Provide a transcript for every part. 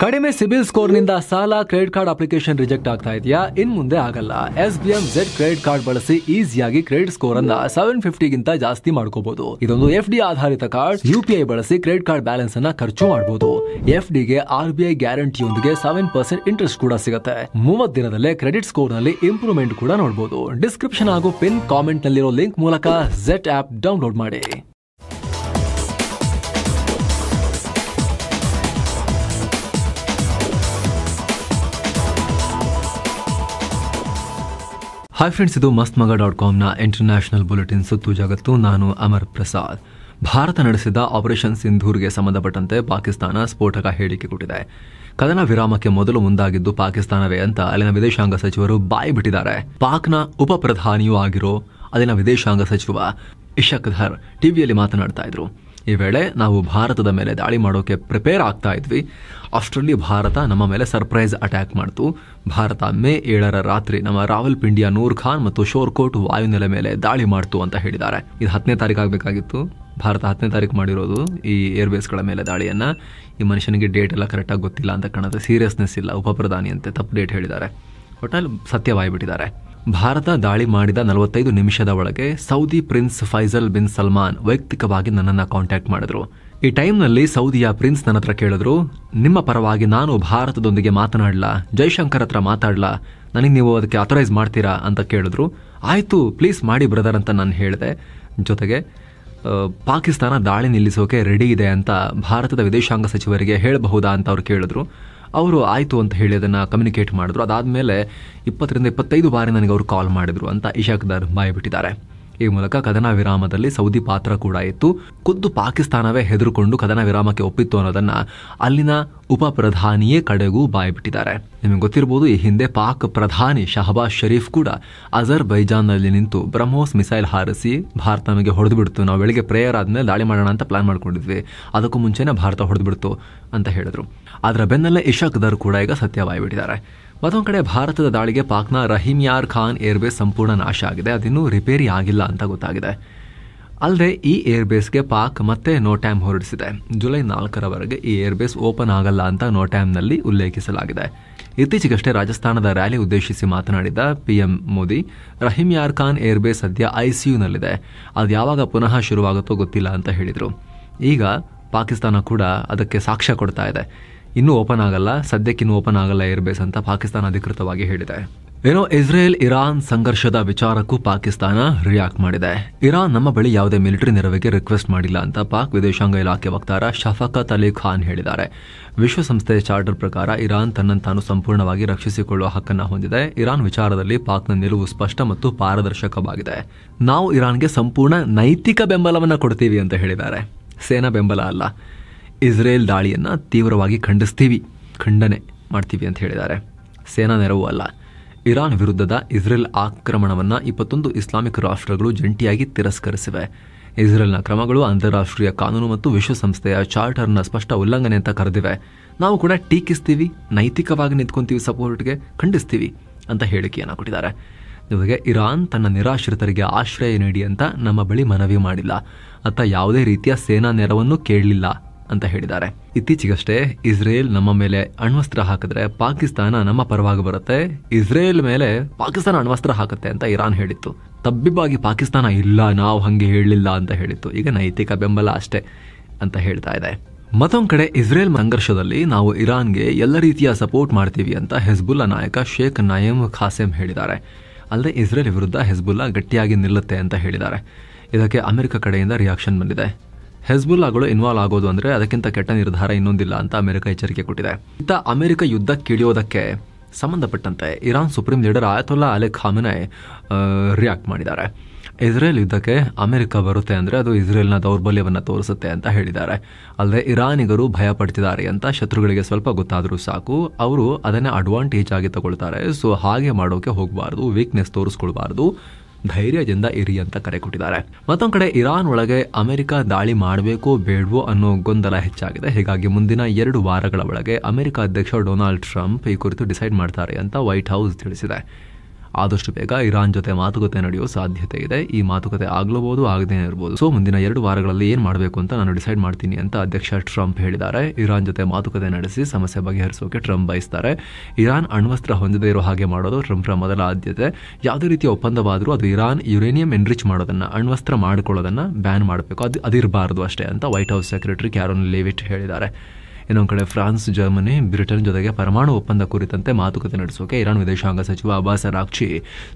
ಕಡಿಮೆ ಸಿಬಿಲ್ ಸ್ಕೋರ್ ನಿಂದ ಸಾಲ ಕ್ರೆಡಿಟ್ ಕಾರ್ಡ್ ಅಪ್ಲಿಕೇಶನ್ ರಿಜೆಕ್ಟ್ ಆಗ್ತಾ ಇದೆಯಾ? ಇನ್ ಮುಂದೆ ಆಗಲ್ಲ. SBM Z ಕ್ರೆಡಿಟ್ ಕಾರ್ಡ್ ಬಳಸಿ ಈಸಿಯಾಗಿ ಕ್ರೆಡಿಟ್ ಸ್ಕೋರ್ ಅನ್ನ 750 ಗಿಂತ ಜಾಸ್ತಿ ಮಾಡ್ಕೋಬಹುದು. ಇದೊಂದು FD ಆಧಾರಿತ ಕಾರ್ಡ್. UPI ಬಳಸಿ ಕ್ರೆಡಿಟ್ ಕಾರ್ಡ್ ಬ್ಯಾಲೆನ್ಸ್ ಅನ್ನ ಖರ್ಚು ಮಾಡಬಹುದು. FD ಗೆ RBI ಗ್ಯಾರಂಟಿಯೊಂದಿಗೆ 7% ಇಂಟ್ರೆಸ್ಟ್ ಕೂಡ ಸಿಗುತ್ತೆ. 30 ದಿನದಲ್ಲೇ ಕ್ರೆಡಿಟ್ ಸ್ಕೋರ್ ನಲ್ಲಿ ಇಂಪ್ರೂವ್ಮೆಂಟ್ ಕೂಡ ನೋಡಬಹುದು. ಡಿಸ್ಕ್ರಿಪ್ಷನ್ ಹಾಗೂ ಪಿನ್ ಕಾಮೆಂಟ್ ನಲ್ಲಿರೋ ಲಿಂಕ್ ಮೂಲಕ Z ಆಪ್ ಡೌನ್ಲೋಡ್ ಮಾಡಿ. ಹಾಯ್ ಫ್ರೆಂಡ್ಸ್, ಇದು mastmaga.com ಇಂಟರ್ನ್ಯಾಷನಲ್ ಬುಲೆಟಿನ್ ಸುತ್ತು ಜಗತ್ತು. ನಾನು ಅಮರ್ ಪ್ರಸಾದ್. ಭಾರತ ನಡೆಸಿದ ಆಪರೇಷನ್ ಸಿಂಧೂರ್ಗೆ ಸಂಬಂಧಪಟ್ಟಂತೆ ಪಾಕಿಸ್ತಾನ ಸ್ಫೋಟಕ ಹೇಳಿಕೆ ಕೊಟ್ಟಿದೆ. ಕದನ ವಿರಾಮಕ್ಕೆ ಮೊದಲು ಮುಂದಾಗಿದ್ದು ಪಾಕಿಸ್ತಾನವೇ ಅಂತ ಅಲ್ಲಿನ ವಿದೇಶಾಂಗ ಸಚಿವರು ಬಾಯಿ ಬಿಟ್ಟಿದ್ದಾರೆ. ಪಾಕ್ನ ಉಪ ಪ್ರಧಾನಿಯೂ ಆಗಿರೋ ಅಲ್ಲಿನ ವಿದೇಶಾಂಗ ಸಚಿವ ಇಶಕ್ ಧರ್ ಟಿವಿಯಲ್ಲಿ ಮಾತನಾಡ್ತಾ ಇದ್ರು. ಈ ವೇಳೆ ನಾವು ಭಾರತದ ಮೇಲೆ ದಾಳಿ ಮಾಡೋಕೆ ಪ್ರಿಪೇರ್ ಆಗ್ತಾ ಇದ್ವಿ. ಅಷ್ಟರಲ್ಲಿ ಭಾರತ ನಮ್ಮ ಮೇಲೆ ಸರ್ಪ್ರೈಸ್ ಅಟ್ಯಾಕ್ ಮಾಡ್ತು. ಭಾರತ ಮೇ 7ರ ರಾತ್ರಿ ನಮ್ಮ ರಾವಲ್ಪಿಂಡಿಯ ನೂರ್ ಖಾನ್ ಮತ್ತು ಶೋರ್ಕೋಟ್ ವಾಯುನೆಲೆ ಮೇಲೆ ದಾಳಿ ಮಾಡ್ತು ಅಂತ ಹೇಳಿದ್ದಾರೆ. ಇದು 10ನೇ ತಾರೀಕು ಆಗಬೇಕಾಗಿತ್ತು. ಭಾರತ 10ನೇ ತಾರೀಕು ಮಾಡಿರೋದು ಈ ಏರ್ಬೇಸ್ಗಳ ಮೇಲೆ ದಾಳಿಯನ್ನ. ಈ ಮನುಷ್ಯನಿಗೆ ಡೇಟ್ ಎಲ್ಲ ಕರೆಕ್ಟಾಗಿ ಗೊತ್ತಿಲ್ಲ ಅಂತ ಕಾಣುತ್ತೆ. ಸೀರಿಯಸ್ನೆಸ್ ಇಲ್ಲ. ಉಪ ಪ್ರಧಾನಿ ಅಂತೆ ತಪ್ಪು ಡೇಟ್ ಹೇಳಿದ್ದಾರೆ. ಒಟ್ಟಲ್ಲಿ ಸತ್ಯವಾಯಿಬಿಟ್ಟಿದ್ದಾರೆ. ಭಾರತ ದಾಳಿ ಮಾಡಿದ 45 ನಿಮಿಷದ ಒಳಗೆ Saudi prince Faisal bin Salman ವೈಯಕ್ತಿಕವಾಗಿ ನನ್ನನ್ನು ಕಾಂಟ್ಯಾಕ್ಟ್ ಮಾಡಿದ್ರು. ಈ ಟೈಮ್ನಲ್ಲಿ ಸೌದಿಯ ಪ್ರಿನ್ಸ್ ನನ್ನ ಹತ್ರ ಕೇಳಿದ್ರು, ನಿಮ್ಮ ಪರವಾಗಿ ನಾನು ಭಾರತದೊಂದಿಗೆ ಮಾತನಾಡಲಾ, ಜೈಶಂಕರ್ ಹತ್ರ ಮಾತಾಡಲಾ, ನನಗೆ ನೀವು ಅದಕ್ಕೆ ಅಥರೈಸ್ ಮಾಡ್ತೀರಾ ಅಂತ ಕೇಳಿದ್ರು. ಆಯಿತು, ಪ್ಲೀಸ್ ಮಾಡಿ ಬ್ರದರ್ ಅಂತ ನಾನು ಹೇಳಿದೆ. ಜೊತೆಗೆ ಪಾಕಿಸ್ತಾನ ದಾಳಿ ನಿಲ್ಲಿಸೋಕೆ ರೆಡಿ ಇದೆ ಅಂತ ಭಾರತದ ವಿದೇಶಾಂಗ ಸಚಿವರಿಗೆ ಹೇಳಬಹುದಾ ಅಂತ ಅವ್ರು ಕೇಳಿದ್ರು. ಅವರು ಆಯಿತು ಅಂತ ಹೇಳಿ ಅದನ್ನು ಕಮ್ಯುನಿಕೇಟ್ ಮಾಡಿದ್ರು. ಅದಾದಮೇಲೆ 20ರಿಂದ 25 ಬಾರಿ ನನಗೆ ಅವರು ಕಾಲ್ ಮಾಡಿದ್ರು ಅಂತ ಇಶಕ್ ದರ್ ಬಾಯ್ಬಿಟ್ಟಿದ್ದಾರೆ. ಈ ಮೂಲಕ ಕದನ ವಿರಾಮದಲ್ಲಿ ಸೌದಿ ಪಾತ್ರ ಕೂಡ ಇತ್ತು. ಖುದ್ದು ಪಾಕಿಸ್ತಾನವೇ ಹೆದರುಕೊಂಡು ಕದನ ವಿರಾಮಕ್ಕೆ ಒಪ್ಪಿತ್ತು ಅನ್ನೋದನ್ನ ಅಲ್ಲಿನ ಉಪ ಪ್ರಧಾನಿಯೇ ಕಡೆಗೂ ಬಾಯ್ಬಿಟ್ಟಿದ್ದಾರೆ. ನಿಮಗೆ ಗೊತ್ತಿರಬಹುದು, ಈ ಹಿಂದೆ ಪಾಕ್ ಪ್ರಧಾನಿ ಶಹಬಾಜ್ ಶರೀಫ್ ಕೂಡ ಅಜರ್ಬೈಜಾನ್ನಲ್ಲಿ ನಿಂತು ಬ್ರಹ್ಮೋಸ್ ಮಿಸೈಲ್ ಹಾರಿಸಿ ಭಾರತ ನಮಗೆ ಹೊಡೆದು ಬಿಡ್ತು, ನಾವು ಬೆಳಿಗ್ಗೆ ಪ್ರೇಯರ್ ಆದ್ಮೇಲೆ ದಾಳಿ ಮಾಡೋಣ ಅಂತ ಪ್ಲಾನ್ ಮಾಡ್ಕೊಂಡಿದ್ವಿ, ಅದಕ್ಕೂ ಮುಂಚೆನೇ ಭಾರತ ಹೊಡೆದು ಬಿಡ್ತು ಅಂತ ಹೇಳಿದ್ರು. ಅದರ ಬೆನ್ನಲ್ಲೇ ಇಶಕ್ ದರ್ ಕೂಡ ಈಗ ಸತ್ಯವಾಯಿಬಿಟ್ಟಿದ್ದಾರೆ. ಮತ್ತೊಂದು ಕಡೆ ಭಾರತದ ದಾಳಿಗೆ ಪಾಕ್ನ ರಹೀಮ್ಯಾರ್ ಖಾನ್ ಏರ್ಬೇಸ್ ಸಂಪೂರ್ಣ ನಾಶ ಆಗಿದೆ. ಅದಿನ್ನೂ ರಿಪೇರಿ ಆಗಿಲ್ಲ ಅಂತ ಗೊತ್ತಾಗಿದೆ. ಅಲ್ಲದೆ ಈ ಏರ್ಬೇಸ್ಗೆ ಪಾಕ್ ಮತ್ತೆ ನೋಟ್ಯಾಮ್ ಹೊರಡಿಸಿದೆ. ಜುಲೈ 4ರವರೆಗೆ ಈ ಏರ್ಬೇಸ್ ಓಪನ್ ಆಗಲ್ಲ ಅಂತ ನೋಟ್ಯಾಮ್ನಲ್ಲಿ ಉಲ್ಲೇಖಿಸಲಾಗಿದೆ. ಇತ್ತೀಚೆಗಷ್ಟೇ ರಾಜಸ್ಥಾನದ ರ್ಯಾಲಿ ಉದ್ದೇಶಿಸಿ ಮಾತನಾಡಿದ PM ಮೋದಿ, ರಹೀಮ್ಯಾರ್ ಖಾನ್ ಏರ್ಬೇಸ್ ಸದ್ಯ ICUನಲ್ಲಿದೆ, ಅದು ಯಾವಾಗ ಪುನಃ ಶುರುವಾಗುತ್ತೋ ಗೊತ್ತಿಲ್ಲ ಅಂತ ಹೇಳಿದರು. ಈಗ ಪಾಕಿಸ್ತಾನ ಕೂಡ ಅದಕ್ಕೆ ಸಾಕ್ಷ್ಯ ಕೊಡ್ತಾ ಇದೆ. ಇನ್ನೂ ಓಪನ್ ಆಗಲ್ಲ, ಸದ್ಯಕ್ಕಿನ್ನೂ ಓಪನ್ ಆಗಲ್ಲ ಏರ್ಬೇಸ್ ಅಂತ ಪಾಕಿಸ್ತಾನ ಅಧಿಕೃತವಾಗಿ ಹೇಳಿದೆ. ಏನೋ ಇಸ್ರೇಲ್ ಇರಾನ್ ಸಂಘರ್ಷದ ವಿಚಾರಕ್ಕೂ ಪಾಕಿಸ್ತಾನ ರಿಯಾಕ್ಟ್ ಮಾಡಿದೆ. ಇರಾನ್ ನಮ್ಮ ಬಳಿ ಯಾವುದೇ ಮಿಲಿಟರಿ ನೆರವಿಗೆ ರಿಕ್ವೆಸ್ಟ್ ಮಾಡಿಲ್ಲ ಅಂತ ಪಾಕ್ ವಿದೇಶಾಂಗ ಇಲಾಖೆ ವಕ್ತಾರ ಶಫಕತ್ ಅಲಿ ಖಾನ್ ಹೇಳಿದ್ದಾರೆ. ವಿಶ್ವಸಂಸ್ಥೆಯ ಚಾರ್ಟರ್ ಪ್ರಕಾರ ಇರಾನ್ ತನ್ನನ್ನು ತಾನು ಸಂಪೂರ್ಣವಾಗಿ ರಕ್ಷಿಸಿಕೊಳ್ಳುವ ಹಕ್ಕನ್ನು ಹೊಂದಿದೆ. ಇರಾನ್ ವಿಚಾರದಲ್ಲಿ ಪಾಕ್ನ ನಿಲುವು ಸ್ಪಷ್ಟ ಮತ್ತು ಪಾರದರ್ಶಕವಾಗಿದೆ. ನಾವು ಇರಾನ್ಗೆ ಸಂಪೂರ್ಣ ನೈತಿಕ ಬೆಂಬಲವನ್ನು ಕೊಡ್ತೀವಿ ಅಂತ ಹೇಳಿದ್ದಾರೆ. ಸೇನಾ ಬೆಂಬಲ ಅಲ್ಲ. ಇಸ್ರೇಲ್ ದಾಳಿಯನ್ನು ತೀವ್ರವಾಗಿ ಖಂಡನೆ ಮಾಡ್ತೀವಿ ಅಂತ ಹೇಳಿದ್ದಾರೆ. ಸೇನಾ ನೆರವು ಅಲ್ಲ. ಇರಾನ್ ವಿರುದ್ಧದ ಇಸ್ರೇಲ್ ಆಕ್ರಮಣವನ್ನು 21 ಇಸ್ಲಾಮಿಕ್ ರಾಷ್ಟ್ರಗಳು ಜಂಟಿಯಾಗಿ ತಿರಸ್ಕರಿಸಿವೆ. ಇಸ್ರೇಲ್ನ ಕ್ರಮಗಳು ಅಂತಾರಾಷ್ಟ್ರೀಯ ಕಾನೂನು ಮತ್ತು ವಿಶ್ವಸಂಸ್ಥೆಯ ಚಾರ್ಟರ್ನ ಸ್ಪಷ್ಟ ಉಲ್ಲಂಘನೆ ಅಂತ ಕರೆದಿವೆ. ನಾವು ಕೂಡ ಟೀಕಿಸ್ತೀವಿ, ನೈತಿಕವಾಗಿ ನಿಂತ್ಕೊಂತೀವಿ, ಸಪೋರ್ಟ್ಗೆ ಖಂಡಿಸ್ತೀವಿ ಅಂತ ಹೇಳಿಕೆಯನ್ನು ಕೊಟ್ಟಿದ್ದಾರೆ. ಜೊತೆಗೆ ಇರಾನ್ ತನ್ನ ನಿರಾಶ್ರಿತರಿಗೆ ಆಶ್ರಯ ನೀಡಿ ಅಂತ ನಮ್ಮ ಬಳಿ ಮನವಿ ಮಾಡಿಲ್ಲ, ಅಥವಾ ಯಾವುದೇ ರೀತಿಯ ಸೇನಾ ನೆರವನ್ನು ಕೇಳಲಿಲ್ಲ ಅಂತ ಹೇಳಿದ್ದಾರೆ. ಇತ್ತೀಚೆಗಷ್ಟೇ ಇಸ್ರೇಲ್ ನಮ್ಮ ಮೇಲೆ ಅಣ್ವಸ್ತ್ರ ಹಾಕಿದ್ರೆ ಪಾಕಿಸ್ತಾನ ನಮ್ಮ ಪರವಾಗಿ ಬರುತ್ತೆ, ಇಸ್ರೇಲ್ ಮೇಲೆ ಪಾಕಿಸ್ತಾನ ಅಣ್ವಸ್ತ್ರ ಹಾಕುತ್ತೆ ಅಂತ ಇರಾನ್ ಹೇಳಿತ್ತು. ತಬ್ಬಿಬ್ಬಾಗಿ ಪಾಕಿಸ್ತಾನ ಇಲ್ಲ, ನಾವು ಹಂಗೆ ಹೇಳಲಿಲ್ಲ ಅಂತ ಹೇಳಿತ್ತು. ಈಗ ನೈತಿಕ ಬೆಂಬಲ ಅಷ್ಟೇ ಅಂತ ಹೇಳ್ತಾ ಇದೆ. ಮತ್ತೊಂದು ಕಡೆ ಇಸ್ರೇಲ್ ಸಂಘರ್ಷದಲ್ಲಿ ನಾವು ಇರಾನ್ಗೆ ಎಲ್ಲ ರೀತಿಯ ಸಪೋರ್ಟ್ ಮಾಡ್ತೀವಿ ಅಂತ ಹೆಜ್ಬುಲ್ಲಾ ನಾಯಕ ಶೇಖ್ ನಯೀಮ್ ಖಾಸೆಮ್ ಹೇಳಿದ್ದಾರೆ. ಅಲ್ಲದೆ ಇಸ್ರೇಲ್ ವಿರುದ್ಧ ಹೆಜ್ಬುಲ್ಲಾ ಗಟ್ಟಿಯಾಗಿ ನಿಲ್ಲುತ್ತೆ ಅಂತ ಹೇಳಿದ್ದಾರೆ. ಇದಕ್ಕೆ ಅಮೆರಿಕ ಕಡೆಯಿಂದ ರಿಯಾಕ್ಷನ್ ಬಂದಿದೆ. ಹೆಜ್ಬುಲ್ಲಾಗಳು ಇನ್ವಾಲ್ವ್ ಆಗೋದು ಅಂದರೆ ಅದಕ್ಕಿಂತ ಕೆಟ್ಟ ನಿರ್ಧಾರ ಇನ್ನೊಂದಿಲ್ಲ ಅಂತ ಅಮೆರಿಕ ಎಚ್ಚರಿಕೆ ಕೊಟ್ಟಿದೆ. ಇತ್ತ ಅಮೆರಿಕ ಯುದ್ಧಕ್ಕಿಳಿಯೋದಕ್ಕೆ ಸಂಬಂಧಪಟ್ಟಂತೆ Iran supreme leader Ayatollah Ali Khamenei react ಮಾಡಿದ್ದಾರೆ. ಇಸ್ರೇಲ್ ಯುದ್ಧಕ್ಕೆ ಅಮೆರಿಕ ಬರುತ್ತೆ ಅಂದರೆ ಅದು ಇಸ್ರೇಲ್ನ ದೌರ್ಬಲ್ಯವನ್ನು ತೋರಿಸುತ್ತೆ ಅಂತ ಹೇಳಿದ್ದಾರೆ. ಅಲ್ಲದೆ ಇರಾನಿಗರು ಭಯ ಪಡ್ತಿದ್ದಾರೆ ಅಂತ ಶತ್ರುಗಳಿಗೆ ಸ್ವಲ್ಪ ಗೊತ್ತಾದರೂ ಸಾಕು, ಅವರು ಅದನ್ನೇ ಅಡ್ವಾಂಟೇಜ್ ಆಗಿ ತಗೊಳ್ತಾರೆ. ಸೊ ಹಾಗೆ ಮಾಡೋಕೆ ಹೋಗಬಾರ್ದು, ವೀಕ್ನೆಸ್ ತೋರಿಸ್ಕೊಳ್ಬಾರ್ದು, ಧೈರ್ಯದಿಂದ ಇರಿ ಅಂತ ಕರೆ ಕೊಟ್ಟಿದ್ದಾರೆ. ಮತ್ತೊಂದು ಕಡೆ ಇರಾನ್ ಒಳಗೆ ಅಮೆರಿಕ ದಾಳಿ ಮಾಡಬೇಕೋ ಬೇಡವೋ ಅನ್ನೋ ಗೊಂದಲ ಹೆಚ್ಚಾಗಿದೆ. ಹೀಗಾಗಿ ಮುಂದಿನ 2 ವಾರಗಳ ಒಳಗೆ ಅಮೆರಿಕ ಅಧ್ಯಕ್ಷ ಡೊನಾಲ್ಡ್ ಟ್ರಂಪ್ ಈ ಕುರಿತು ಡಿಸೈಡ್ ಮಾಡ್ತಾರೆ ಅಂತ ವೈಟ್ ಹೌಸ್ ತಿಳಿಸಿದೆ. ಆದಷ್ಟು ಬೇಗ ಇರಾನ್ ಜೊತೆ ಮಾತುಕತೆ ನಡೆಯುವ ಸಾಧ್ಯತೆ ಇದೆ. ಈ ಮಾತುಕತೆ ಆಗ್ಲಬಹುದು, ಆಗದೇನೆ ಇರಬಹುದು. ಸೊ ಮುಂದಿನ 2 ವಾರಗಳಲ್ಲಿ ಏನ್ ಮಾಡಬೇಕು ಅಂತ ನಾನು ಡಿಸೈಡ್ ಮಾಡ್ತೀನಿ ಅಂತ ಅಧ್ಯಕ್ಷ ಟ್ರಂಪ್ ಹೇಳಿದ್ದಾರೆ. ಇರಾನ್ ಜೊತೆ ಮಾತುಕತೆ ನಡೆಸಿ ಸಮಸ್ಯೆ ಬಗೆಹರಿಸೋಕೆ ಟ್ರಂಪ್ ಬಯಸ್ತಾರೆ. ಇರಾನ್ ಅಣ್ವಸ್ತ್ರ ಹೊಂದದೇ ಇರೋ ಹಾಗೆ ಮಾಡೋದು ಟ್ರಂಪ್ರ ಮೊದಲ ಆದ್ಯತೆ. ಯಾವುದೇ ರೀತಿಯ ಒಪ್ಪಂದವಾದರೂ ಅದು ಇರಾನ್ ಯುರೇನಿಯಂ ಎನ್ರಿಚ್ ಮಾಡೋದನ್ನ, ಅಣ್ವಸ್ತ್ರ ಮಾಡಿಕೊಳ್ಳೋದನ್ನ ಬ್ಯಾನ್ ಮಾಡಬೇಕು, ಅದಿರಬಾರದು ಅಷ್ಟೇ ಅಂತ white house secretary Caron Leavitt ಹೇಳಿದ್ದಾರೆ. ಇನ್ನೊಂದು ಕಡೆ ಫ್ರಾನ್ಸ್, ಜರ್ಮನಿ, ಬ್ರಿಟನ್ ಜೊತೆಗೆ ಪರಮಾಣು ಒಪ್ಪಂದ ಕುರಿತಂತೆ ಮಾತುಕತೆ ನಡೆಸೋಕೆ ಇರಾನ್ ವಿದೇಶಾಂಗ ಸಚಿವ ಅಬ್ಬಾಸ್ ಅರಾಕ್ಚಿ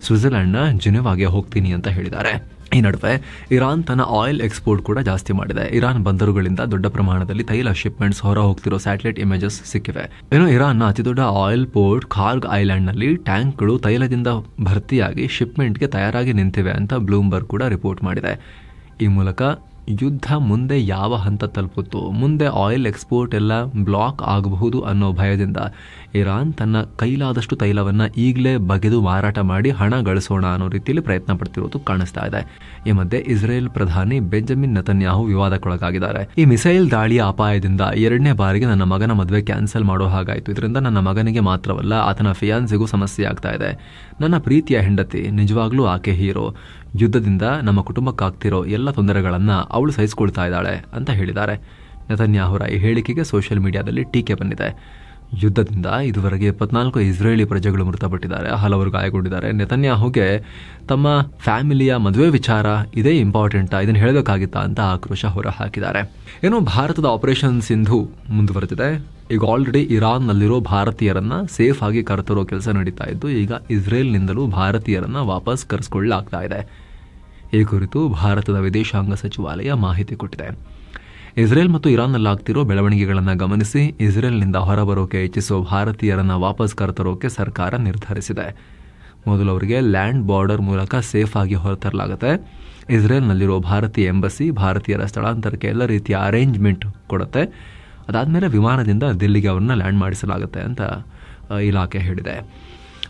ಸ್ವಿಟ್ಜರ್ಲೆಂಡ್ನ ಜಿನೆವಾಗೆ ಹೋಗ್ತೀನಿ ಅಂತ ಹೇಳಿದ್ದಾರೆ. ಈ ನಡುವೆ ಇರಾನ್ ತನ್ನ ಆಯಿಲ್ ಎಕ್ಸ್ಪೋರ್ಟ್ ಕೂಡ ಜಾಸ್ತಿ ಮಾಡಿದೆ. ಇರಾನ್ ಬಂದರುಗಳಿಂದ ದೊಡ್ಡ ಪ್ರಮಾಣದಲ್ಲಿ ತೈಲ ಶಿಪ್ಮೆಂಟ್ಸ್ ಹೊರ ಹೋಗ್ತಿರೋ ಸ್ಯಾಟಲೈಟ್ ಇಮೇಜಸ್ ಸಿಕ್ಕಿವೆ. ಇನ್ನು ಇರಾನ್ನ ಅತಿದೊಡ್ಡ ಆಯಿಲ್ ಪೋರ್ಟ್ ಕಾರ್ಗ್ ಐಲ್ಯಾಂಡ್ನಲ್ಲಿ ಟ್ಯಾಂಕ್ಗಳು ತೈಲದಿಂದ ಭರ್ತಿಯಾಗಿ ಶಿಪ್ಮೆಂಟ್ಗೆ ತಯಾರಾಗಿ ನಿಂತಿವೆ ಅಂತ ಬ್ಲೂಮ್ಬರ್ಗ್ ಕೂಡ ರಿಪೋರ್ಟ್ ಮಾಡಿದೆ. ಈ ಮೂಲಕ ಯುದ್ಧ ಮುಂದೆ ಯಾವ ಹಂತ ತಲುಪುತ್ತೋ, ಮುಂದೆ ಆಯಿಲ್ ಎಕ್ಸ್ಪೋರ್ಟ್ ಎಲ್ಲ ಬ್ಲಾಕ್ ಆಗಬಹುದು ಅನ್ನೋ ಭಯದಿಂದ ಇರಾನ್ ತನ್ನ ಕೈಲಾದಷ್ಟು ತೈಲವನ್ನು ಈಗಲೇ ಬಗೆದು ಮಾರಾಟ ಮಾಡಿ ಹಣ ಗಳಿಸೋಣ ಅನ್ನೋ ರೀತಿಯಲ್ಲಿ ಪ್ರಯತ್ನ ಪಡ್ತಿರೋದು ಕಾಣಿಸ್ತಾ ಇದೆ. ಈ ಮಧ್ಯೆ ಇಸ್ರೇಲ್ ಪ್ರಧಾನಿ ಬೆಂಜಮಿನ್ ನೆತನ್ಯಾಹು ವಿವಾದಕ್ಕೊಳಗಾಗಿದ್ದಾರೆ. ಈ ಮಿಸೈಲ್ ದಾಳಿಯ ಅಪಾಯದಿಂದ 2ನೇ ಬಾರಿಗೆ ನನ್ನ ಮಗನ ಮದುವೆ ಕ್ಯಾನ್ಸಲ್ ಮಾಡೋ ಹಾಗಾಯಿತು. ಇದರಿಂದ ನನ್ನ ಮಗನಿಗೆ ಮಾತ್ರವಲ್ಲ, ಆತನ ಫಿಯಾನ್ಸಿಗೂ ಸಮಸ್ಯೆ ಆಗ್ತಾ ಇದೆ. ನನ್ನ ಪ್ರೀತಿಯ ಹೆಂಡತಿ, ನಿಜವಾಗ್ಲೂ ಆಕೆ ಹೀರೋ. ಯುದ್ಧದಿಂದ ನಮ್ಮ ಕುಟುಂಬಕ್ಕಾಗ್ತಿರೋ ಎಲ್ಲ ತೊಂದರೆಗಳನ್ನು ಅವಳು ಸಹಿಸಿಕೊಳ್ತಾ ಇದ್ದಾಳೆ ಅಂತ ಹೇಳಿದ್ದಾರೆ. ನೆತನ್ಯಾಹುರ ಈ ಹೇಳಿಕೆಗೆ ಸೋಷಿಯಲ್ ಮೀಡಿಯಾದಲ್ಲಿ ಟೀಕೆ ಬಂದಿದೆ. ಯುದ್ಧದಿಂದ ಇದುವರೆಗೆ 24 ಇಸ್ರೇಲಿ ಪ್ರಜೆಗಳು ಮೃತಪಟ್ಟಿದ್ದಾರೆ, ಹಲವರು ಗಾಯಗೊಂಡಿದ್ದಾರೆ. ನೆತನ್ಯಾಹುಗೆ ತಮ್ಮ ಫ್ಯಾಮಿಲಿಯ ಮದುವೆ ವಿಚಾರ ಇದೇ ಇಂಪಾರ್ಟೆಂಟಾ, ಇದನ್ನು ಹೇಳಬೇಕಾಗಿತ್ತಾ ಅಂತ ಆಕ್ರೋಶ ಹೊರಹಾಕಿದ್ದಾರೆ. ಏನು ಭಾರತದ ಆಪರೇಷನ್ ಸಿಂಧು ಮುಂದುವರೆದಿದೆ. ಈಗ ಆಲ್ರೆಡಿ ಇರಾನ್ನಲ್ಲಿರೋ ಭಾರತೀಯರನ್ನ ಸೇಫ್ ಆಗಿ ಕರೆತರೋ ಕೆಲಸ ನಡೀತಾ ಇದ್ದು, ಈಗ ಇಸ್ರೇಲ್ನಿಂದಲೂ ಭಾರತೀಯರನ್ನ ವಾಪಸ್ ಕರೆಸಿಕೊಳ್ಳಲಾಗ್ತಾ ಇದೆ. ಈ ಕುರಿತು ಭಾರತದ ವಿದೇಶಾಂಗ ಸಚಿವಾಲಯ ಮಾಹಿತಿ ಕೊಟ್ಟಿದೆ. ಇಸ್ರೇಲ್ ಮತ್ತು ಇರಾನ್ನಲ್ಲಾಗ್ತಿರೋ ಬೆಳವಣಿಗೆಗಳನ್ನು ಗಮನಿಸಿ ಇಸ್ರೇಲ್ನಿಂದ ಹೊರಬರೋಕೆ ಇಚ್ಛಿಸುವ ಭಾರತೀಯರನ್ನ ವಾಪಸ್ ಕರೆತರೋಕೆ ಸರ್ಕಾರ ನಿರ್ಧರಿಸಿದೆ. ಮೊದಲು ಅವರಿಗೆ ಲ್ಯಾಂಡ್ ಬಾರ್ಡರ್ ಮೂಲಕ ಸೇಫ್ ಆಗಿ ಹೊರತರಲಾಗುತ್ತೆ. ಇಸ್ರೇಲ್ನಲ್ಲಿರೋ ಭಾರತೀಯ ಎಂಬಸಿ ಭಾರತೀಯರ ಸ್ಥಳಾಂತರಕ್ಕೆ ಎಲ್ಲ ರೀತಿಯ ಅರೇಂಜ್ಮೆಂಟ್ ಕೊಡುತ್ತೆ. ಅದಾದಮೇಲೆ ವಿಮಾನದಿಂದ ದಿಲ್ಲಿಗೆ ಅವ್ರನ್ನ ಲ್ಯಾಂಡ್ ಮಾಡಿಸಲಾಗುತ್ತೆ ಅಂತ ಇಲಾಖೆ ಹೇಳಿದೆ.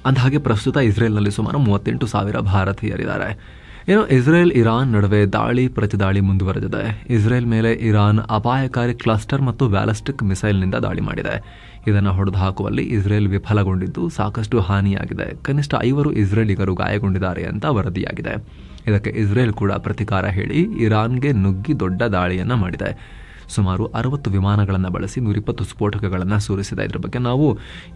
ಅಂದಹಾಗೆ ಪ್ರಸ್ತುತ ಇಸ್ರೇಲ್ನಲ್ಲಿ ಸುಮಾರು 38,000 ಭಾರತೀಯರಿದ್ದಾರೆ. ಏನು ಇಸ್ರೇಲ್ ಇರಾನ್ ನಡುವೆ ದಾಳಿ ಪ್ರತಿದಾಳಿ ಮುಂದುವರೆದಿದೆ. ಇಸ್ರೇಲ್ ಮೇಲೆ ಇರಾನ್ ಅಪಾಯಕಾರಿ ಕ್ಲಸ್ಟರ್ ಮತ್ತು ಬ್ಯಾಲಿಸ್ಟಿಕ್ ಮಿಸೈಲ್ನಿಂದ ದಾಳಿ ಮಾಡಿದೆ. ಇದನ್ನು ಹೊಡೆದು ಹಾಕುವಲ್ಲಿ ಇಸ್ರೇಲ್ ವಿಫಲಗೊಂಡಿದ್ದು ಸಾಕಷ್ಟು ಹಾನಿಯಾಗಿದೆ. ಕನಿಷ್ಠ 5 ಇಸ್ರೇಲಿಗರು ಗಾಯಗೊಂಡಿದ್ದಾರೆ ಅಂತ ವರದಿಯಾಗಿದೆ. ಇದಕ್ಕೆ ಇಸ್ರೇಲ್ ಕೂಡ ಪ್ರತಿಕಾರ ಹೇಳಿ ಇರಾನ್ಗೆ ನುಗ್ಗಿ ದೊಡ್ಡ ದಾಳಿಯನ್ನು ಮಾಡಿದೆ. ಸುಮಾರು 60 ವಿಮಾನಗಳನ್ನು ಬಳಸಿ 120 ಸ್ಫೋಟಕಗಳನ್ನು ಸುರಿಸಿದೆ. ಇದರ ಬಗ್ಗೆ ನಾವು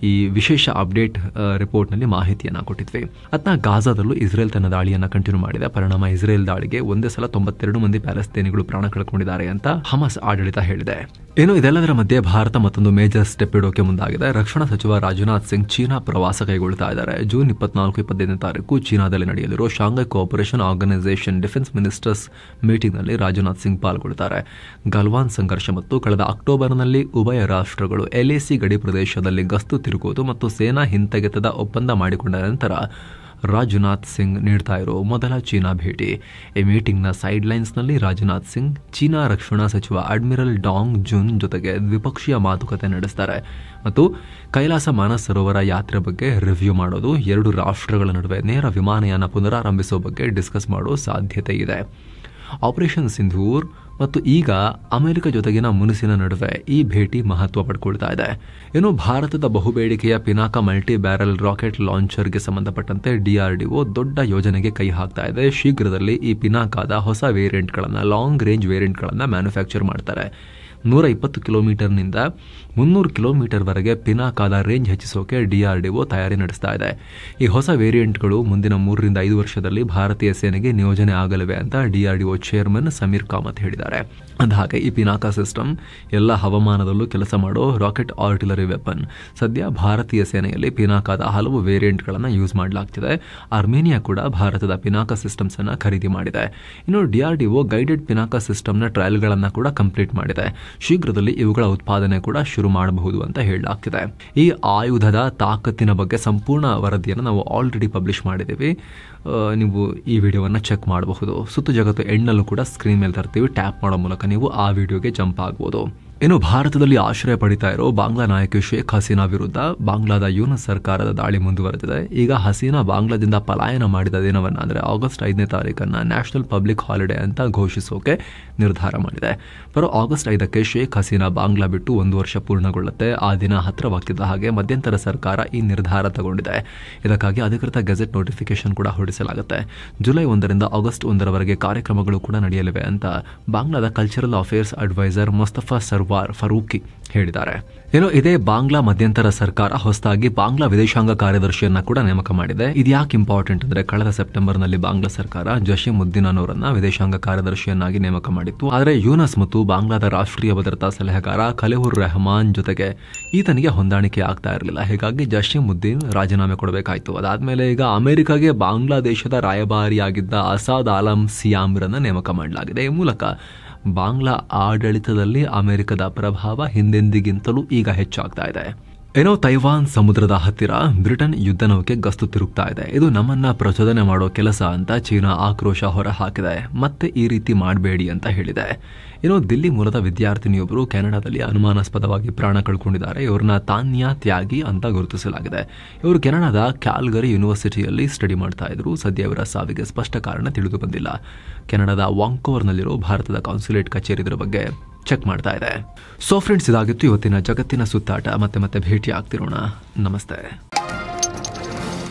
ಈ ವಿಶೇಷ ಅಪ್ಡೇಟ್ ರಿಪೋರ್ಟ್ನಲ್ಲಿ ಮಾಹಿತಿಯನ್ನು ಕೊಟ್ಟಿದ್ವಿ. ಅದನ್ನ ಗಾಜಾದಲ್ಲೂ ಇಸ್ರೇಲ್ ತನ್ನ ದಾಳಿಯನ್ನು ಕಂಟಿನ್ಯೂ ಮಾಡಿದೆ. ಪರಿಣಾಮ ಇಸ್ರೇಲ್ ದಾಳಿಗೆ ಒಂದೇ ಸಲ 92 ಮಂದಿ ಪ್ಯಾಲೆಸ್ತೇನಿಗಳು ಪ್ರಾಣ ಕಳ್ಕೊಂಡಿದ್ದಾರೆ ಅಂತ ಹಮಾಸ್ ಆಡಳಿತ ಹೇಳಿದೆ. ಏನು ಇದೆಲ್ಲದರ ಮಧ್ಯೆ ಭಾರತ ಮತ್ತೊಂದು ಮೇಜರ್ ಸ್ಟೆಪ್ ಇಡೋಕೆ ಮುಂದಾಗಿದೆ. ರಕ್ಷಣಾ ಸಚಿವ ರಾಜನಾಥ್ ಸಿಂಗ್ ಚೀನಾ ಪ್ರವಾಸ ಕೈಗೊಳ್ತಾ ಇದ್ದಾರೆ. ಜೂನ್ 24-25ನೇ ತಾರೀಕು ಚೀನಾದಲ್ಲಿ ನಡೆಯಲಿರೋ Shanghai cooperation organisation defence ministers ಮೀಟಿಂಗ್ನಲ್ಲಿ ರಾಜನಾಥ್ ಸಿಂಗ್ ಪಾಲ್ಗೊಳ್ಳುತ್ತಾರೆ. ಗಲ್ವಾನ್ ಸಂಘರ್ಷ ಮತ್ತು ಕಳೆದ ಅಕ್ಟೋಬರ್ನಲ್ಲಿ ಉಭಯ ರಾಷ್ಟ್ರಗಳು LAC ಗಡಿ ಪ್ರದೇಶದಲ್ಲಿ ಗಸ್ತು ತಿರುಗುವುದು ಮತ್ತು ಸೇನಾ ಹಿಂತೆಗೆತದ ಒಪ್ಪಂದ ಮಾಡಿಕೊಂಡ ನಂತರ ರಾಜನಾಥ್ ಸಿಂಗ್ ನೀಡ್ತಾ ಇರೋ ಮೊದಲ ಚೀನಾ ಭೇಟಿ. ಈ ಮೀಟಿಂಗ್ನ ಸೈಡ್ಲೈನ್ಸ್ನಲ್ಲಿ ರಾಜನಾಥ್ ಸಿಂಗ್ ಚೀನಾ ರಕ್ಷಣಾ ಸಚಿವ ಅಡ್ಮಿರಲ್ ಡಾಂಗ್ ಜುನ್ ಜೊತೆಗೆ ದ್ವಿಪಕ್ಷೀಯ ಮಾತುಕತೆ ನಡೆಸ್ತಾರೆ ಮತ್ತು ಕೈಲಾಸ ಮಾನಸ್ ಸರೋವರ ಯಾತ್ರೆ ಬಗ್ಗೆ ರಿವ್ಯೂ ಮಾಡೋದು, 2 ರಾಷ್ಟ್ರಗಳ ನಡುವೆ ನೇರ ವಿಮಾನಯಾನ ಪುನರಾರಂಭಿಸೋ ಬಗ್ಗೆ ಡಿಸ್ಕಸ್ ಮಾಡೋ ಸಾಧ್ಯತೆ ಇದೆ. ಆಪರೇಷನ್ ಸಿಂಧೂರ್ ಮತ್ತು ಈಗ ಅಮೆರಿಕ ಜೊತೆಗಿನ ಮುನಿಸಿನ ನಡುವೆ ಈ ಭೇಟಿ ಮಹತ್ವ ಪಡ್ಕೊಳ್ತಾ ಇದೆ. ಇನ್ನು ಭಾರತದ ಬಹುಬೇಡಿಕೆಯ ಪಿನಾಕ ಮಲ್ಟಿ ಬ್ಯಾರಲ್ ರಾಕೆಟ್ ಲಾಂಚರ್ಗೆ ಸಂಬಂಧಪಟ್ಟಂತೆ DRDO ದೊಡ್ಡ ಯೋಜನೆಗೆ ಕೈ ಹಾಕ್ತಾ ಇದೆ. ಶೀಘ್ರದಲ್ಲಿ ಈ ಪಿನಾಕಾದ ಹೊಸ ವೇರಿಯಂಟ್ಗಳನ್ನು, ಲಾಂಗ್ ರೇಂಜ್ ವೇರಿಯಂಟ್ಗಳನ್ನು ಮ್ಯಾನುಫ್ಯಾಕ್ಚರ್ ಮಾಡ್ತಾರೆ. 120 ಕಿಲೋಮೀಟರ್ನಿಂದ 300 ಕಿಲೋಮೀಟರ್ವರೆಗೆ ಪಿನಾಕಾದ ರೇಂಜ್ ಹೆಚ್ಚಿಸೋಕೆ DRDO ತಯಾರಿ ನಡೆಸ್ತಾ ಇದೆ. ಈ ಹೊಸ ವೇರಿಯಂಟ್ಗಳು ಮುಂದಿನ 3 ರಿಂದ 5 ವರ್ಷದಲ್ಲಿ ಭಾರತೀಯ ಸೇನೆಗೆ ನಿಯೋಜನೆ ಆಗಲಿವೆ ಅಂತ DRDO ಚೇರ್ಮನ್ ಸಮೀರ್ ಕಾಮತ್ ಹೇಳಿದ್ದಾರೆ. ಅಂದಹಾಗೆ ಈ ಪಿನಾಕ ಸಿಸ್ಟಮ್ ಎಲ್ಲ ಹವಾಮಾನದಲ್ಲೂ ಕೆಲಸ ಮಾಡೋ ರಾಕೆಟ್ ಆರ್ಟಿಲರಿ ವೆಪನ್. ಸದ್ಯ ಭಾರತೀಯ ಸೇನೆಯಲ್ಲಿ ಪಿನಾಕಾದ ಹಲವು ವೇರಿಯಂಟ್ಗಳನ್ನು ಯೂಸ್ ಮಾಡಲಾಗ್ತಿದೆ. ಆರ್ಮೇನಿಯಾ ಕೂಡ ಭಾರತದ ಪಿನಾಕ ಸಿಸ್ಟಮ್ಸ್ ಅನ್ನು ಖರೀದಿ ಮಾಡಿದೆ. ಇನ್ನು DRDO ಗೈಡೆಡ್ ಪಿನಾಕ ಸಿಸ್ಟಮ್ನ ಟ್ರಯಲ್ಗಳನ್ನು ಕೂಡ ಕಂಪ್ಲೀಟ್ ಮಾಡಿದೆ. ಶೀಘ್ರದಲ್ಲಿ ಇವುಗಳ ಉತ್ಪಾದನೆ ಕೂಡ ಶುರು ಮಾಡಬಹುದು ಅಂತ ಹೇಳಲಾಗ್ತಿದೆ. ಈ ಆಯುಧದ ತಾಕತ್ತಿನ ಬಗ್ಗೆ ಸಂಪೂರ್ಣ ವರದಿಯನ್ನು ನಾವು ಆಲ್ರೆಡಿ ಪಬ್ಲಿಷ್ ಮಾಡಿದ್ದೀವಿ. ನೀವು ಈ ವಿಡಿಯೋವನ್ನು ಚೆಕ್ ಮಾಡಬಹುದು. ಸುತ್ತು ಜಗತ್ತು ಎಂಡ್ನಲ್ಲೂ ಕೂಡ ಸ್ಕ್ರೀನ್ ಮೇಲೆ ತರ್ತೀವಿ. ಟ್ಯಾಪ್ ಮಾಡೋ ಮೂಲಕ ನೀವು ಆ ವಿಡಿಯೋಗೆ ಜಂಪ್ ಆಗ್ಬೋದು. ಇನ್ನು ಭಾರತದಲ್ಲಿ ಆಶ್ರಯ ಪಡಿತಾ ಇರೋ ಬಾಂಗ್ಲಾ ನಾಯಕಿ ಶೇಖ್ ಹಸೀನಾ ವಿರುದ್ಧ ಬಾಂಗ್ಲಾದ ಯೂನಸ್ ಸರ್ಕಾರದ ದಾಳಿ ಮುಂದುವರೆದಿದೆ. ಈಗ ಹಸೀನಾ ಬಾಂಗ್ಲಾದಿಂದ ಪಲಾಯನ ಮಾಡಿದ ದಿನವನ್ನ ಅಂದರೆ ಆಗಸ್ಟ್ 5ನೇ ತಾರೀಕನ್ನ ನ್ಯಾಷನಲ್ ಪಬ್ಲಿಕ್ ಹಾಲಿಡೇ ಅಂತ ಘೋಷಿಸೋಕೆ ನಿರ್ಧಾರ ಮಾಡಿದೆ. ಬರೋ ಆಗಸ್ಟ್ 5ಕ್ಕೆ ಶೇಖ್ ಹಸೀನಾ ಬಾಂಗ್ಲಾ ಬಿಟ್ಟು 1 ವರ್ಷ ಪೂರ್ಣಗೊಳ್ಳುತ್ತೆ. ಆ ದಿನ ಹತ್ತಿರವಾಗ್ತಿದ್ದ ಹಾಗೆ ಮಧ್ಯಂತರ ಸರ್ಕಾರ ಈ ನಿರ್ಧಾರ ತಗೊಂಡಿದೆ. ಇದಕ್ಕಾಗಿ ಅಧಿಕೃತ ಗೆಜೆಟ್ ನೋಟಿಫಿಕೇಶನ್ ಕೂಡ ಹೊರಡಿಸಲಾಗುತ್ತೆ. ಜುಲೈ 1ರಿಂದ ಆಗಸ್ಟ್ 1ರವರೆಗೆ ಕಾರ್ಯಕ್ರಮಗಳು ಕೂಡ ನಡೆಯಲಿವೆ ಅಂತ ಬಾಂಗ್ಲಾದ cultural affairs adviser Mostofa Sarwar Farooki ಹೇಳಿದ್ದಾರೆ. ಏನೋ ಇದೇ ಬಾಂಗ್ಲಾ ಮಧ್ಯಂತರ ಸರ್ಕಾರ ಹೊಸದಾಗಿ ಬಾಂಗ್ಲಾ ವಿದೇಶಾಂಗ ಕಾರ್ಯದರ್ಶಿಯನ್ನ ಕೂಡ ನೇಮಕ ಮಾಡಿದೆ. ಇದು ಯಾಕೆ ಇಂಪಾರ್ಟೆಂಟ್ ಅಂದ್ರೆ ಕಳೆದ ಸೆಪ್ಟೆಂಬರ್ನಲ್ಲಿ ಬಾಂಗ್ಲಾ ಸರ್ಕಾರ ಜಶೀಮುದ್ದೀನ್ ಅವರನ್ನ ವಿದೇಶಾಂಗ ಕಾರ್ಯದರ್ಶಿಯನ್ನಾಗಿ ನೇಮಕ ಮಾಡಿತ್ತು. ಆದರೆ ಯೂನಸ್ ಮತ್ತು ಬಾಂಗ್ಲಾದ ರಾಷ್ಟ್ರೀಯ ಭದ್ರತಾ ಸಲಹೆಗಾರ ಖಲೀಲುರ್ ರೆಹಮಾನ್ ಜೊತೆಗೆ ಈತನಿಗೆ ಹೊಂದಾಣಿಕೆ ಆಗ್ತಾ ಇರಲಿಲ್ಲ. ಹೀಗಾಗಿ ಜಶೀಮುದ್ದೀನ್ ರಾಜೀನಾಮೆ ಕೊಡಬೇಕಾಯಿತು. ಅದಾದ್ಮೇಲೆ ಈಗ ಅಮೆರಿಕಾಗೆ ಬಾಂಗ್ಲಾದೇಶದ ರಾಯಭಾರಿಯಾಗಿದ್ದ ಅಸಾದ್ ಆಲಂ ಸಿಯಾಮ್ರನ್ನ ನೇಮಕ ಮಾಡಲಾಗಿದೆ. ಈ ಮೂಲಕ ಬಾಂಗ್ಲಾ ಆಡಳಿತದಲ್ಲಿ ಅಮೆರಿಕದ ಪ್ರಭಾವ ಹಿಂದೆಂದಿಗಿಂತಲೂ ಈಗ ಹೆಚ್ಚಾಗ್ತಾ ಇದೆ. ಏನೋ ತೈವಾನ್ ಸಮುದ್ರದ ಹತ್ತಿರ ಬ್ರಿಟನ್ ಯುದ್ಧ ನೌಕೆ ಗಸ್ತು ತಿರುಗ್ತಾ ಇದೆ. ಇದು ನಮ್ಮನ್ನ ಪ್ರಚೋದನೆ ಮಾಡೋ ಕೆಲಸ ಅಂತ ಚೀನಾ ಆಕ್ರೋಶ ಹೊರಹಾಕಿದೆ. ಮತ್ತೆ ಈ ರೀತಿ ಮಾಡಬೇಡಿ ಅಂತ ಹೇಳಿದೆ. ಏನೋ ದಿಲ್ಲಿ ಮೂಲದ ವಿದ್ಯಾರ್ಥಿನಿಯೊಬ್ಬರು ಕೆನಡಾದಲ್ಲಿ ಅನುಮಾನಾಸ್ಪದವಾಗಿ ಪ್ರಾಣ ಕಳ್ಕೊಂಡಿದ್ದಾರೆ. ಇವ್ರನ್ನ ತಾನ್ಯಾ ತ್ಯಾಗಿ ಅಂತ ಗುರುತಿಸಲಾಗಿದೆ. ಇವರು ಕೆನಡಾದ ಕ್ಯಾಲ್ಗರಿ ಯೂನಿವರ್ಸಿಟಿಯಲ್ಲಿ ಸ್ಟಡಿ ಮಾಡ್ತಾ ಇದ್ರು. ಸದ್ಯ ಇವರ ಸಾವಿಗೆ ಸ್ಪಷ್ಟ ಕಾರಣ ತಿಳಿದು ಬಂದಿಲ್ಲ. ಕೆನಡಾದ ವಾಂಕೋವರ್ನಲ್ಲಿರೋ ಭಾರತದ ಕಾನ್ಸುಲೇಟ್ ಕಚೇರಿ ಇದರ ಬಗ್ಗೆ ಚೆಕ್ ಮಾಡ್ತಾ ಇದೆ. ಸೊ ಫ್ರೆಂಡ್ಸ್, ಇದಾಗಿತ್ತು ಇವತ್ತಿನ ಜಗತ್ತಿನ ಸುತ್ತಾಟ. ಮತ್ತೆ ಭೇಟಿ ಆಗ್ತಿರೋಣ. ನಮಸ್ತೆ.